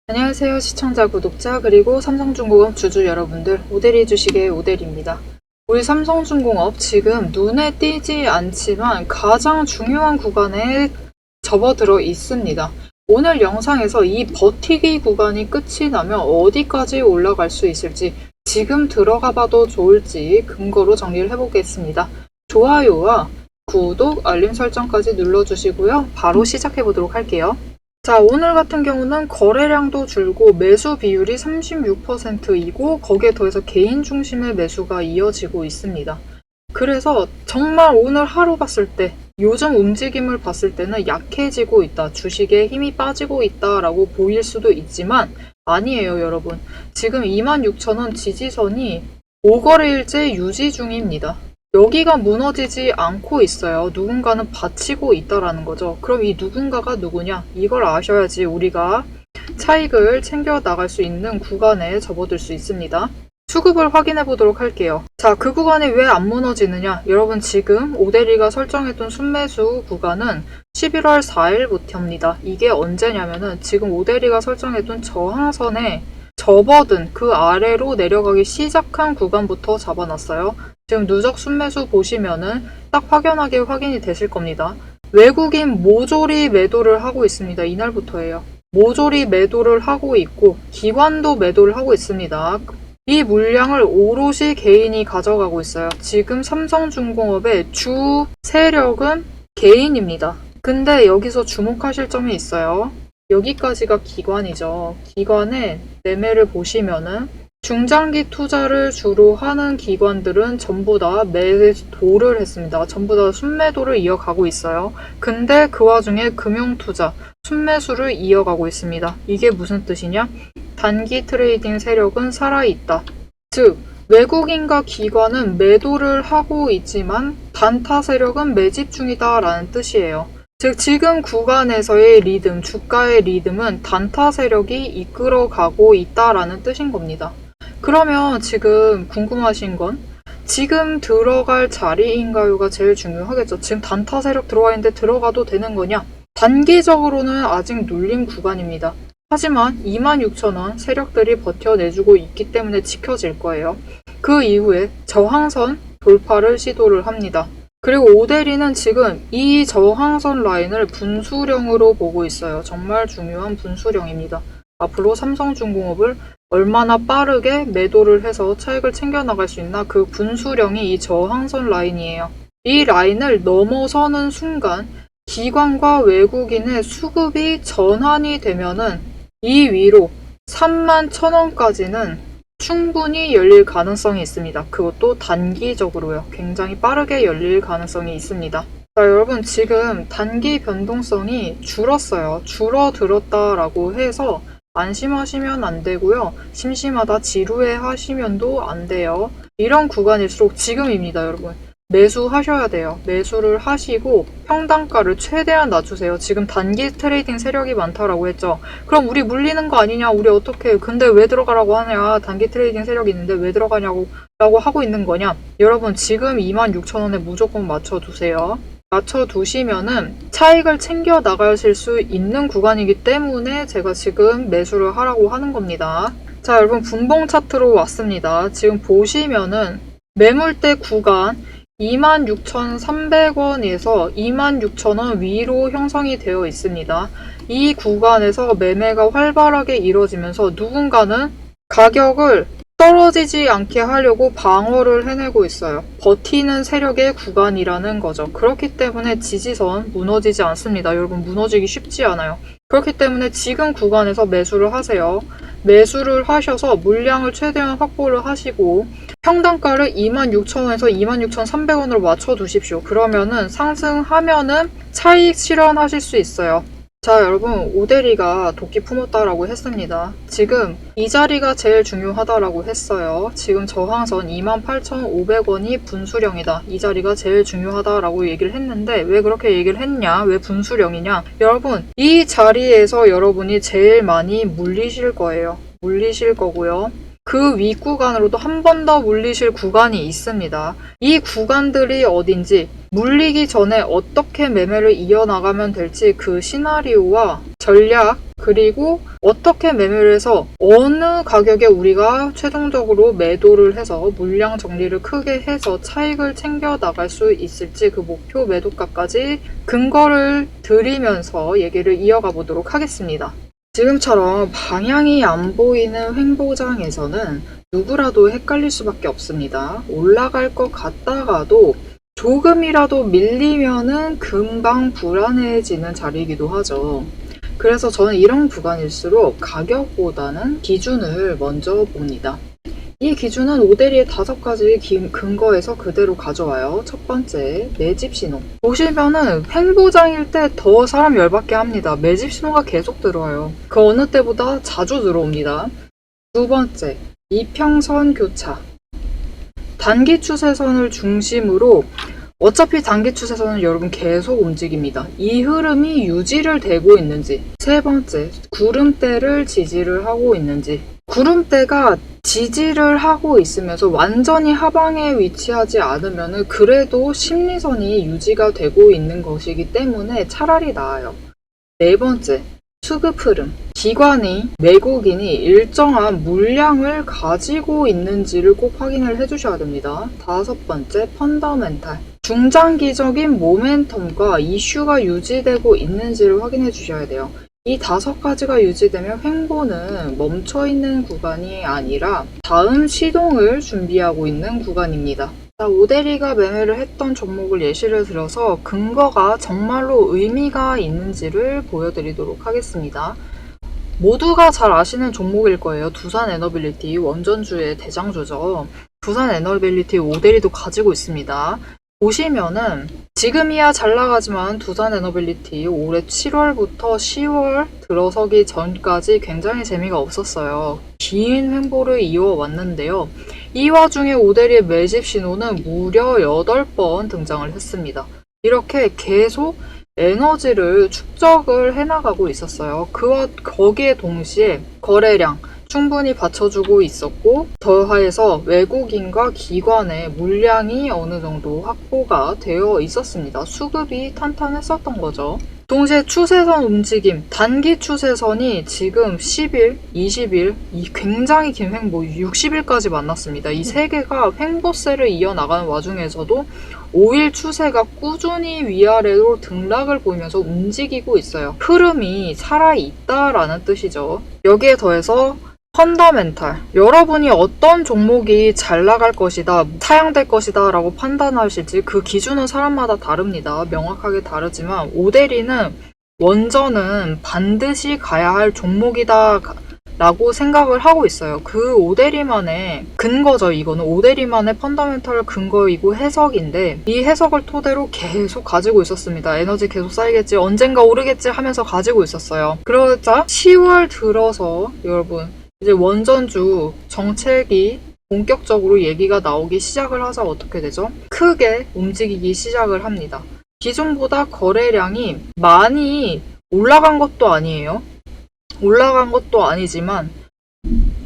안녕하세요 시청자 구독자 그리고 삼성중공업 주주 여러분들, 오대리 주식의 오대리입니다. 우리 삼성중공업 지금 눈에 띄지 않지만 가장 중요한 구간에 접어들어 있습니다. 오늘 영상에서 이 버티기 구간이 끝이 나면 어디까지 올라갈 수 있을지, 지금 들어가 봐도 좋을지 근거로 정리를 해보겠습니다. 좋아요와 구독, 알림 설정까지 눌러주시고요. 바로 시작해 보도록 할게요. 자, 오늘 같은 경우는 거래량도 줄고 매수 비율이 36%이고 거기에 더해서 개인 중심의 매수가 이어지고 있습니다. 그래서 정말 오늘 하루 봤을 때, 요즘 움직임을 봤을 때는 약해지고 있다, 주식에 힘이 빠지고 있다라고 보일 수도 있지만 아니에요, 여러분. 지금 26,000원 지지선이 5거래일째 유지 중입니다. 여기가 무너지지 않고 있어요. 누군가는 받치고 있다라는 거죠. 그럼 이 누군가가 누구냐? 이걸 아셔야지 우리가 차익을 챙겨 나갈 수 있는 구간에 접어들 수 있습니다. 수급을 확인해 보도록 할게요. 자, 그 구간이 왜 안 무너지느냐? 여러분, 지금 오대리가 설정했던 순매수 구간은 11월 4일부터입니다. 이게 언제냐면은 지금 오대리가 설정했던 저항선에 접어든 그 아래로 내려가기 시작한 구간부터 잡아놨어요. 지금 누적 순매수 보시면은 딱 확연하게 확인이 되실 겁니다. 외국인 모조리 매도를 하고 있습니다. 이날부터예요. 모조리 매도를 하고 있고 기관도 매도를 하고 있습니다. 이 물량을 오롯이 개인이 가져가고 있어요. 지금 삼성중공업의 주 세력은 개인입니다. 근데 여기서 주목하실 점이 있어요. 여기까지가 기관이죠. 기관의 매매를 보시면은 중장기 투자를 주로 하는 기관들은 전부 다 매도를 했습니다. 전부 다 순매도를 이어가고 있어요. 근데 그 와중에 금융투자, 순매수를 이어가고 있습니다. 이게 무슨 뜻이냐? 단기 트레이딩 세력은 살아있다. 즉, 외국인과 기관은 매도를 하고 있지만 단타 세력은 매집 중이다 라는 뜻이에요. 즉, 지금 구간에서의 리듬, 주가의 리듬은 단타 세력이 이끌어가고 있다라는 뜻인 겁니다. 그러면 지금 궁금하신 건 지금 들어갈 자리인가요가 제일 중요하겠죠. 지금 단타 세력 들어와 있는데 들어가도 되는 거냐? 단기적으로는 아직 눌림 구간입니다. 하지만 26,000원 세력들이 버텨내주고 있기 때문에 지켜질 거예요. 그 이후에 저항선 돌파를 시도를 합니다. 그리고 오대리는 지금 이 저항선 라인을 분수령으로 보고 있어요. 정말 중요한 분수령입니다. 앞으로 삼성중공업을 얼마나 빠르게 매도를 해서 차익을 챙겨나갈 수 있나, 그 분수령이 이 저항선 라인이에요. 이 라인을 넘어서는 순간 기관과 외국인의 수급이 전환이 되면은 이 위로 31,000원까지는 충분히 열릴 가능성이 있습니다. 그것도 단기적으로요. 굉장히 빠르게 열릴 가능성이 있습니다. 자, 여러분, 지금 단기 변동성이 줄었어요. 줄어들었다라고 해서 안심하시면 안 되고요. 심심하다, 지루해 하시면도 안 돼요. 이런 구간일수록 지금입니다, 여러분. 매수하셔야 돼요. 매수를 하시고 평단가를 최대한 낮추세요. 지금 단기 트레이딩 세력이 많다라고 했죠. 그럼 우리 물리는 거 아니냐? 우리 어떻게 해? 근데 왜 들어가라고 하냐? 단기 트레이딩 세력이 있는데 왜 들어가냐고 라고 하고 있는 거냐? 여러분, 지금 26,000원에 무조건 맞춰두세요. 맞춰두시면은 차익을 챙겨 나가실 수 있는 구간이기 때문에 제가 지금 매수를 하라고 하는 겁니다. 자, 여러분, 분봉 차트로 왔습니다. 지금 보시면은 매물대 구간 26,300원에서 26,000원 위로 형성이 되어 있습니다. 이 구간에서 매매가 활발하게 이루어지면서 누군가는 가격을 떨어지지 않게 하려고 방어를 해내고 있어요. 버티는 세력의 구간이라는 거죠. 그렇기 때문에 지지선 무너지지 않습니다. 여러분, 무너지기 쉽지 않아요. 그렇기 때문에 지금 구간에서 매수를 하세요. 매수를 하셔서 물량을 최대한 확보를 하시고 평단가를 26,000원에서 26,300원으로 맞춰두십시오. 그러면은 상승하면은 차익 실현하실 수 있어요. 자, 여러분, 오대리가 도끼 품었다라고 했습니다. 지금 이 자리가 제일 중요하다라고 했어요. 지금 저항선 28,500원이 분수령이다. 이 자리가 제일 중요하다라고 얘기를 했는데 왜 그렇게 얘기를 했냐? 왜 분수령이냐? 여러분, 이 자리에서 여러분이 제일 많이 물리실 거예요. 물리실 거고요. 그 윗구간으로도 한 번 더 물리실 구간이 있습니다. 이 구간들이 어딘지, 물리기 전에 어떻게 매매를 이어나가면 될지 그 시나리오와 전략, 그리고 어떻게 매매를 해서 어느 가격에 우리가 최종적으로 매도를 해서 물량 정리를 크게 해서 차익을 챙겨 나갈 수 있을지 그 목표 매도가까지 근거를 드리면서 얘기를 이어가 보도록 하겠습니다. 지금처럼 방향이 안 보이는 횡보장에서는 누구라도 헷갈릴 수밖에 없습니다. 올라갈 것 같다가도 조금이라도 밀리면은 금방 불안해지는 자리이기도 하죠. 그래서 저는 이런 구간일수록 가격보다는 기준을 먼저 봅니다. 이 기준은 오데리의 5가지 근거에서 그대로 가져와요. 첫 번째, 매집 신호. 보시면은 횡보장일 때 더 사람 열받게 합니다. 매집 신호가 계속 들어와요. 그 어느 때보다 자주 들어옵니다. 두 번째, 이평선 교차. 단기 추세선을 중심으로 어차피 단기 추세선은 여러분 계속 움직입니다. 이 흐름이 유지를 되고 있는지. 세 번째, 구름대를 지지를 하고 있는지. 구름대가 지지를 하고 있으면서 완전히 하방에 위치하지 않으면 그래도 심리선이 유지가 되고 있는 것이기 때문에 차라리 나아요. 네 번째, 수급 흐름. 기관이, 외국인이 일정한 물량을 가지고 있는지를 꼭 확인을 해주셔야 됩니다. 다섯 번째, 펀더멘탈. 중장기적인 모멘텀과 이슈가 유지되고 있는지를 확인해 주셔야 돼요. 이 5가지가 유지되면 횡보는 멈춰있는 구간이 아니라 다음 시동을 준비하고 있는 구간입니다. 자, 오데리가 매매를 했던 종목을 예시를 들어서 근거가 정말로 의미가 있는지를 보여드리도록 하겠습니다. 모두가 잘 아시는 종목일 거예요. 두산에너빌리티, 원전주의 대장주죠. 두산에너빌리티 오데리도 가지고 있습니다. 보시면은 지금이야 잘 나가지만 두산에너빌리티 올해 7월부터 10월 들어서기 전까지 굉장히 재미가 없었어요. 긴 횡보를 이어왔는데요. 이 와중에 오데리의 매집 신호는 무려 8번 등장을 했습니다. 이렇게 계속 에너지를 축적을 해나가고 있었어요. 거기에 동시에 거래량 충분히 받쳐주고 있었고 더하여서 외국인과 기관의 물량이 어느 정도 확보가 되어 있었습니다. 수급이 탄탄했었던 거죠. 동시에 추세선 움직임, 단기 추세선이 지금 10일, 20일, 이 굉장히 긴 횡보, 60일까지 만났습니다. 이 3개가 횡보세를 이어나가는 와중에서도 5일 추세가 꾸준히 위아래로 등락을 보이면서 움직이고 있어요. 흐름이 살아있다라는 뜻이죠. 여기에 더해서 펀더멘탈. 여러분이 어떤 종목이 잘 나갈 것이다, 사양될 것이다 라고 판단하실지 그 기준은 사람마다 다릅니다. 명확하게 다르지만 오데리는 원전은 반드시 가야 할 종목이다 라고 생각을 하고 있어요. 그 오데리만의 근거죠. 이거는 오데리만의 펀더멘털 근거이고 해석인데 이 해석을 토대로 계속 가지고 있었습니다. 에너지 계속 쌓이겠지, 언젠가 오르겠지 하면서 가지고 있었어요. 그러자 10월 들어서 여러분 이제 원전주 정책이 본격적으로 얘기가 나오기 시작을 하자 어떻게 되죠? 크게 움직이기 시작을 합니다. 기존보다 거래량이 많이 올라간 것도 아니에요. 올라간 것도 아니지만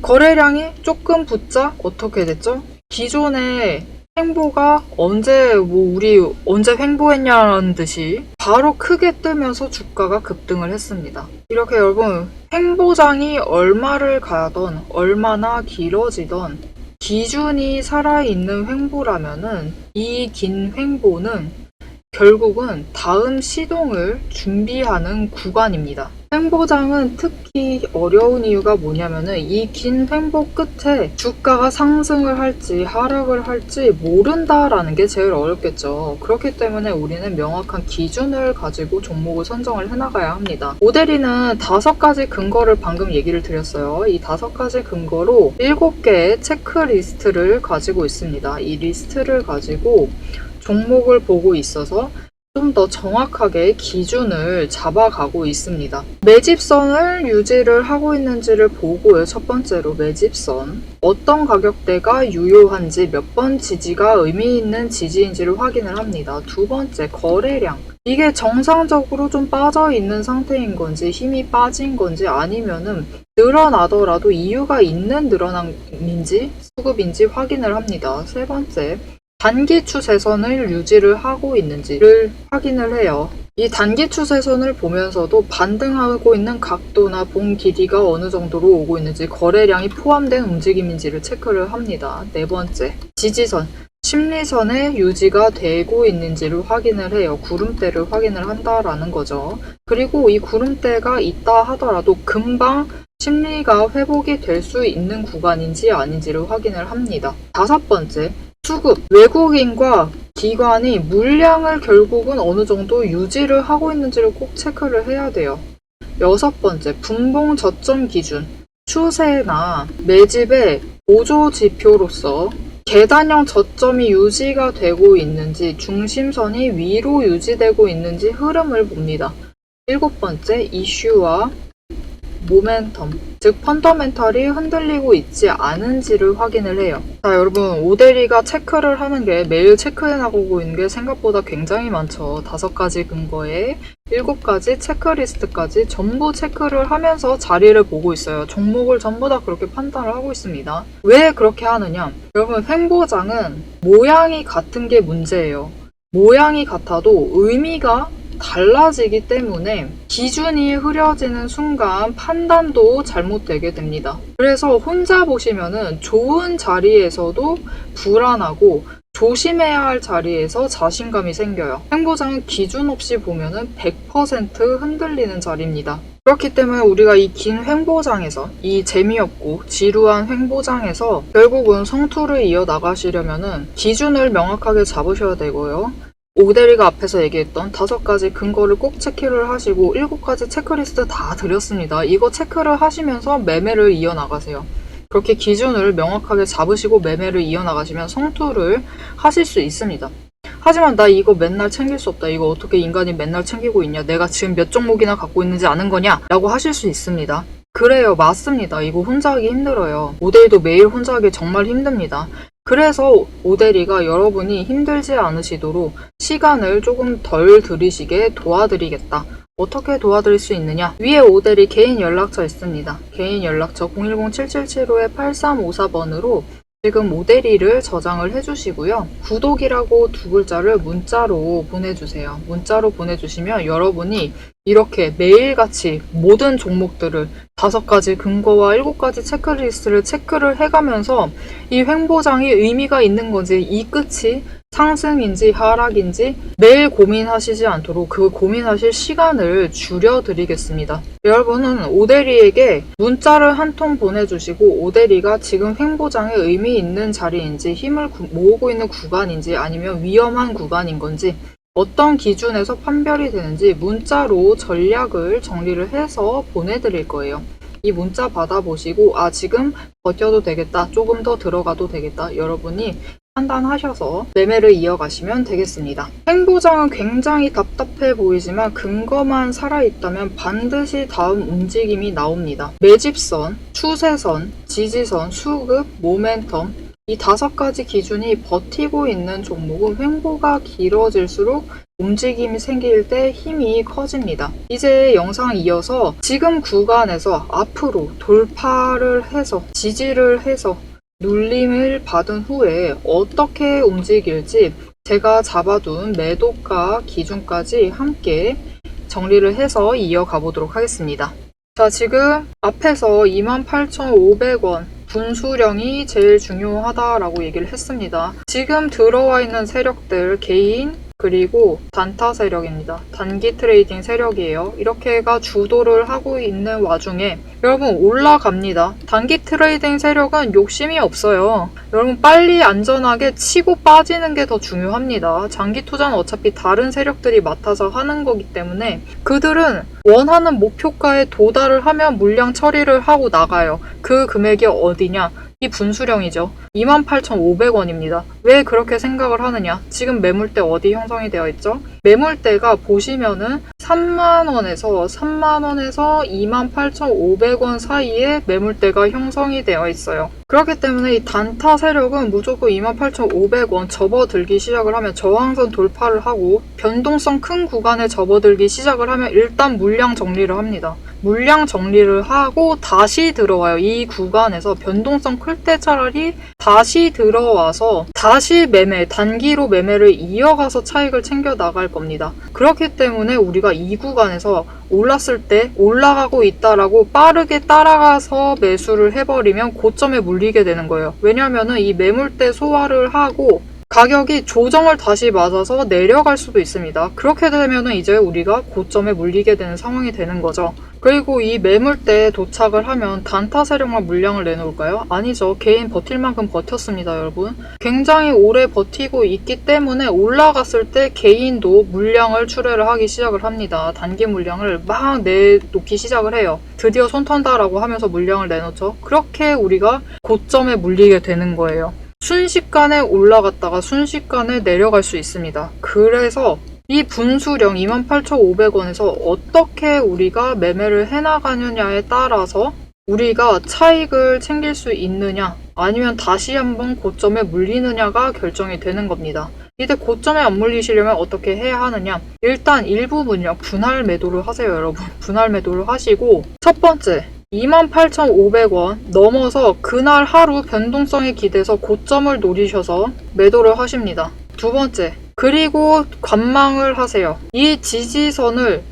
거래량이 조금 붙자 어떻게 됐죠? 기존의 횡보가 우리 언제 횡보했냐는 듯이 바로 크게 뜨면서 주가가 급등을 했습니다. 이렇게 여러분 횡보장이 얼마를 가던 얼마나 길어지던 기준이 살아있는 횡보라면은 이 긴 횡보는 결국은 다음 시동을 준비하는 구간입니다. 횡보장은 특히 어려운 이유가 뭐냐면은 이 긴 횡보 끝에 주가가 상승을 할지 하락을 할지 모른다라는 게 제일 어렵겠죠. 그렇기 때문에 우리는 명확한 기준을 가지고 종목을 선정을 해나가야 합니다. 오데리는 5가지 근거를 방금 얘기를 드렸어요. 이 5가지 근거로 7개의 체크리스트를 가지고 있습니다. 이 리스트를 가지고 종목을 보고 있어서 좀 더 정확하게 기준을 잡아가고 있습니다. 매집선을 유지를 하고 있는지를 보고요. 첫 번째로 매집선. 어떤 가격대가 유효한지, 몇 번 지지가 의미 있는 지지인지를 확인을 합니다. 두 번째, 거래량. 이게 정상적으로 좀 빠져 있는 상태인 건지, 힘이 빠진 건지, 아니면은 늘어나더라도 이유가 있는 늘어남인지, 수급인지 확인을 합니다. 세 번째, 단기 추세선을 유지를 하고 있는지를 확인을 해요. 이 단기 추세선을 보면서도 반등하고 있는 각도나 봉 길이가 어느 정도로 오고 있는지, 거래량이 포함된 움직임인지를 체크를 합니다. 네 번째, 지지선, 심리선에 유지가 되고 있는지를 확인을 해요. 구름대를 확인을 한다라는 거죠. 그리고 이 구름대가 있다 하더라도 금방 심리가 회복이 될 수 있는 구간인지 아닌지를 확인을 합니다. 다섯 번째, 수급, 외국인과 기관이 물량을 결국은 어느 정도 유지를 하고 있는지를 꼭 체크를 해야 돼요. 여섯 번째, 분봉 저점 기준, 추세나 매집의 보조 지표로서 계단형 저점이 유지가 되고 있는지, 중심선이 위로 유지되고 있는지 흐름을 봅니다. 일곱 번째, 이슈와 모멘텀, 즉 펀더멘탈이 흔들리고 있지 않은지를 확인을 해요. 자, 여러분, 오데리가 체크를 하는 게, 매일 체크해 나가고 있는 게 생각보다 굉장히 많죠. 5가지 근거에 7가지 체크리스트까지 전부 체크를 하면서 자리를 보고 있어요. 종목을 전부 다 그렇게 판단을 하고 있습니다. 왜 그렇게 하느냐? 여러분, 횡보장은 모양이 같은 게 문제예요. 모양이 같아도 의미가 달라지기 때문에 기준이 흐려지는 순간 판단도 잘못되게 됩니다. 그래서 혼자 보시면은 좋은 자리에서도 불안하고 조심해야 할 자리에서 자신감이 생겨요. 횡보장은 기준 없이 보면은 100% 흔들리는 자리입니다. 그렇기 때문에 우리가 이 긴 횡보장에서, 이 재미없고 지루한 횡보장에서 결국은 성투를 이어나가시려면은 기준을 명확하게 잡으셔야 되고요. 오데리가 앞에서 얘기했던 5가지 근거를 꼭 체크를 하시고 7가지 체크리스트 다 드렸습니다. 이거 체크를 하시면서 매매를 이어나가세요. 그렇게 기준을 명확하게 잡으시고 매매를 이어나가시면 성투를 하실 수 있습니다. 하지만 나 이거 맨날 챙길 수 없다. 이거 어떻게 인간이 맨날 챙기고 있냐. 내가 지금 몇 종목이나 갖고 있는지 아는 거냐? 라고 하실 수 있습니다. 그래요. 맞습니다. 이거 혼자 하기 힘들어요. 오데리도 매일 혼자 하기 정말 힘듭니다. 그래서 오데리가 여러분이 힘들지 않으시도록 시간을 조금 덜 들이시게 도와드리겠다. 어떻게 도와드릴 수 있느냐? 위에 오데리 개인 연락처 있습니다. 개인 연락처 010-7775-8354번으로 지금 오데리를 저장을 해주시고요. 구독이라고 2글자를 문자로 보내주세요. 문자로 보내주시면 여러분이 이렇게 매일같이 모든 종목들을 5가지 근거와 7가지 체크리스트를 체크를 해가면서 이 횡보장이 의미가 있는 건지, 이 끝이 상승인지 하락인지 매일 고민하시지 않도록 그 고민하실 시간을 줄여드리겠습니다. 여러분은 오데리에게 문자를 한 통 보내주시고 오데리가 지금 횡보장에 의미 있는 자리인지, 힘을 모으고 있는 구간인지, 아니면 위험한 구간인 건지, 어떤 기준에서 판별이 되는지 문자로 전략을 정리를 해서 보내드릴 거예요. 이 문자 받아보시고 지금 버텨도 되겠다, 조금 더 들어가도 되겠다, 여러분이 판단하셔서 매매를 이어가시면 되겠습니다. 횡보장은 굉장히 답답해 보이지만 근거만 살아있다면 반드시 다음 움직임이 나옵니다. 매집선, 추세선, 지지선, 수급, 모멘텀, 이 5가지 기준이 버티고 있는 종목은 횡보가 길어질수록 움직임이 생길 때 힘이 커집니다. 이제 영상 이어서 지금 구간에서 앞으로 돌파를 해서 지지를 해서 눌림을 받은 후에 어떻게 움직일지 제가 잡아둔 매도가 기준까지 함께 정리를 해서 이어가 보도록 하겠습니다. 자, 지금 앞에서 28,500원 분수령이 제일 중요하다라고 얘기를 했습니다. 지금 들어와 있는 세력들, 개인 그리고 단타 세력입니다. 단기 트레이딩 세력이에요. 이렇게가 주도를 하고 있는 와중에 여러분 올라갑니다. 단기 트레이딩 세력은 욕심이 없어요. 여러분 빨리 안전하게 치고 빠지는 게 더 중요합니다. 장기 투자는 어차피 다른 세력들이 맡아서 하는 거기 때문에 그들은 원하는 목표가에 도달을 하면 물량 처리를 하고 나가요. 그 금액이 어디냐? 이 분수령이죠. 28,500원입니다. 왜 그렇게 생각을 하느냐? 지금 매물대 어디 형성이 되어 있죠? 매물대가 보시면은 3만원에서 28,500원 사이에 매물대가 형성이 되어 있어요. 그렇기 때문에 이 단타 세력은 무조건 28,500원 접어들기 시작을 하면 저항선 돌파를 하고 변동성 큰 구간에 접어들기 시작을 하면 일단 물량 정리를 합니다. 물량 정리를 하고 다시 들어와요. 이 구간에서 변동성 클 때 차라리 다시 들어와서 다시 단기로 매매를 이어가서 차익을 챙겨 나갈 겁니다. 그렇기 때문에 우리가 이 구간에서 올랐을 때 올라가고 있다라고 빠르게 따라가서 매수를 해버리면 고점에 물리게 되는 거예요. 왜냐면은 이 매물대 소화를 하고 가격이 조정을 다시 맞아서 내려갈 수도 있습니다. 그렇게 되면은 이제 우리가 고점에 물리게 되는 상황이 되는 거죠. 그리고 이 매물대에 도착을 하면 단타 세력만 물량을 내놓을까요? 아니죠. 개인 버틸 만큼 버텼습니다, 여러분. 굉장히 오래 버티고 있기 때문에 올라갔을 때 개인도 물량을 출회를 하기 시작을 합니다. 단기 물량을 막 내놓기 시작을 해요. 드디어 손 턴다라고 하면서 물량을 내놓죠. 그렇게 우리가 고점에 물리게 되는 거예요. 순식간에 올라갔다가 순식간에 내려갈 수 있습니다. 그래서 이 분수령 28,500원에서 어떻게 우리가 매매를 해나가느냐에 따라서 우리가 차익을 챙길 수 있느냐 아니면 다시 한번 고점에 물리느냐가 결정이 되는 겁니다. 이때 고점에 안 물리시려면 어떻게 해야 하느냐? 일단 일부 물량 분할 매도를 하세요, 여러분. 분할 매도를 하시고 첫 번째 28,500원 넘어서 그날 하루 변동성에 기대서 고점을 노리셔서 매도를 하십니다. 두 번째, 그리고 관망을 하세요. 이 지지선을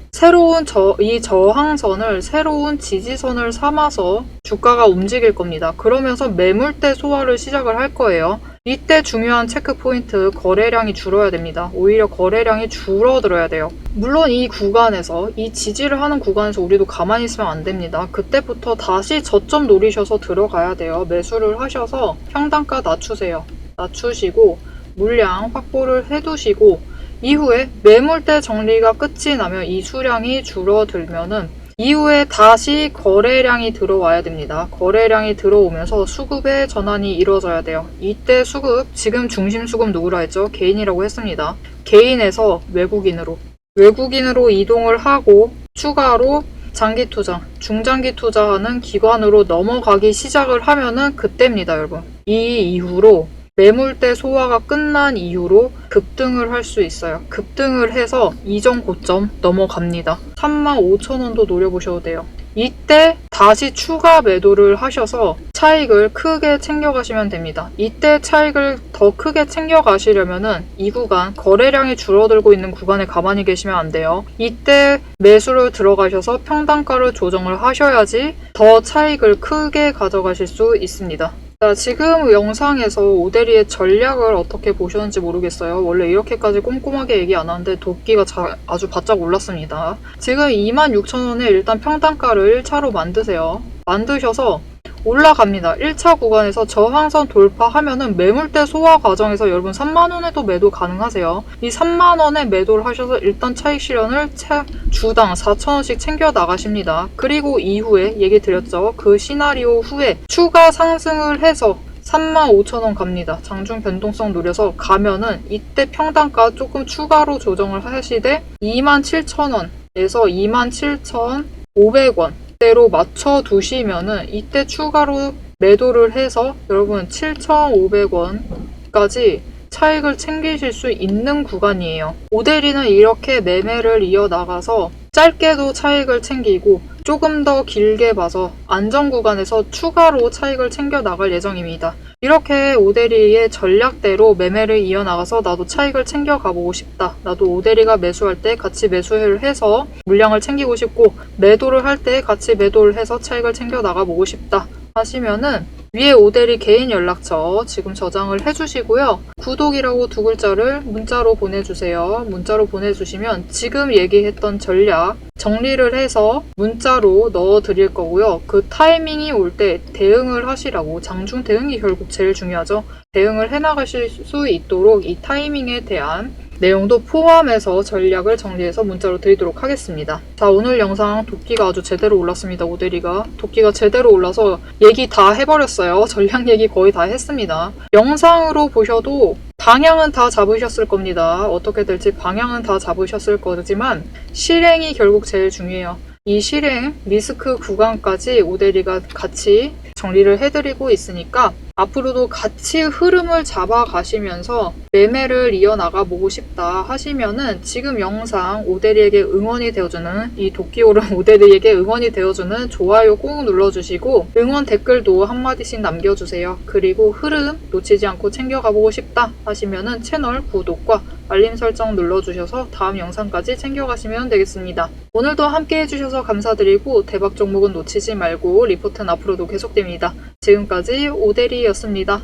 이 저항선을 새로운 지지선을 삼아서 주가가 움직일 겁니다. 그러면서 매물대 소화를 시작을 할 거예요. 이때 중요한 체크 포인트, 거래량이 줄어야 됩니다. 오히려 거래량이 줄어들어야 돼요. 물론 이 구간에서, 이 지지를 하는 구간에서 우리도 가만히 있으면 안 됩니다. 그때부터 다시 저점 노리셔서 들어가야 돼요. 매수를 하셔서 평단가 낮추세요. 낮추시고 물량 확보를 해두시고 이후에 매물대 정리가 끝이 나면 이 수량이 줄어들면은 이후에 다시 거래량이 들어와야 됩니다. 거래량이 들어오면서 수급의 전환이 이루어져야 돼요. 이때 수급, 지금 중심 수급 누구라 했죠? 개인이라고 했습니다. 개인에서 외국인으로 이동을 하고 추가로 장기 투자, 중장기 투자하는 기관으로 넘어가기 시작을 하면은 그때입니다, 여러분. 이 이후로 매물대 소화가 끝난 이후로 급등을 할 수 있어요. 급등을 해서 이전 고점 넘어갑니다. 35,000원도 노려보셔도 돼요. 이때 다시 추가 매도를 하셔서 차익을 크게 챙겨가시면 됩니다. 이때 차익을 더 크게 챙겨가시려면은 이 구간, 거래량이 줄어들고 있는 구간에 가만히 계시면 안 돼요. 이때 매수를 들어가셔서 평단가를 조정을 하셔야지 더 차익을 크게 가져가실 수 있습니다. 자, 지금 영상에서 오데리의 전략을 어떻게 보셨는지 모르겠어요. 원래 이렇게까지 꼼꼼하게 얘기 안 하는데 도끼가 아주 바짝 올랐습니다. 지금 26,000원에 일단 평단가를 1차로 만드세요. 만드셔서 올라갑니다. 1차 구간에서 저항선 돌파하면은 매물대 소화 과정에서 여러분 3만원에도 매도 가능하세요. 이 3만원에 매도를 하셔서 일단 차익 실현을 주당 4,000원씩 챙겨 나가십니다. 그리고 이후에 얘기 드렸죠. 그 시나리오 후에 추가 상승을 해서 35,000원 갑니다. 장중 변동성 노려서 가면은 이때 평단가 조금 추가로 조정을 하시되 27,000원에서 27,500원 대로 맞춰 두시면은 이때 추가로 매도를 해서 여러분 7,500원까지 차익을 챙기실 수 있는 구간이에요. 오데리는 이렇게 매매를 이어나가서 짧게도 차익을 챙기고 조금 더 길게 봐서 안전 구간에서 추가로 차익을 챙겨 나갈 예정입니다. 이렇게 오데리의 전략대로 매매를 이어나가서 나도 차익을 챙겨 가보고 싶다. 나도 오데리가 매수할 때 같이 매수를 해서 물량을 챙기고 싶고 매도를 할 때 같이 매도를 해서 차익을 챙겨 나가보고 싶다 하시면은 위에 오데리 개인 연락처 지금 저장을 해주시고요. 구독이라고 두 글자를 문자로 보내주세요. 문자로 보내주시면 지금 얘기했던 전략 정리를 해서 문자로 넣어드릴 거고요. 그 타이밍이 올 때 대응을 하시라고, 장중 대응이 결국 제일 중요하죠. 대응을 해나가실 수 있도록 이 타이밍에 대한 내용도 포함해서 전략을 정리해서 문자로 드리도록 하겠습니다. 자, 오늘 영상 도끼가 아주 제대로 올랐습니다. 오데리가 도끼가 제대로 올라서 얘기 다 해버렸어요. 전략 얘기 거의 다 했습니다. 영상으로 보셔도 방향은 다 잡으셨을 겁니다. 어떻게 될지 방향은 다 잡으셨을 거지만 실행이 결국 제일 중요해요. 이 실행, 리스크 구간까지 오데리가 같이 정리를 해드리고 있으니까 앞으로도 같이 흐름을 잡아가시면서 매매를 이어나가 보고 싶다 하시면은 지금 영상 오대리에게 응원이 되어주는 이 도끼오름 오대리에게 응원이 되어주는 좋아요 꾹 눌러주시고 응원 댓글도 한마디씩 남겨주세요. 그리고 흐름 놓치지 않고 챙겨가보고 싶다 하시면은 채널 구독과 알림 설정 눌러주셔서 다음 영상까지 챙겨가시면 되겠습니다. 오늘도 함께 해주셔서 감사드리고 대박 종목은 놓치지 말고 리포트는 앞으로도 계속됩니다. 지금까지 오대리였습니다.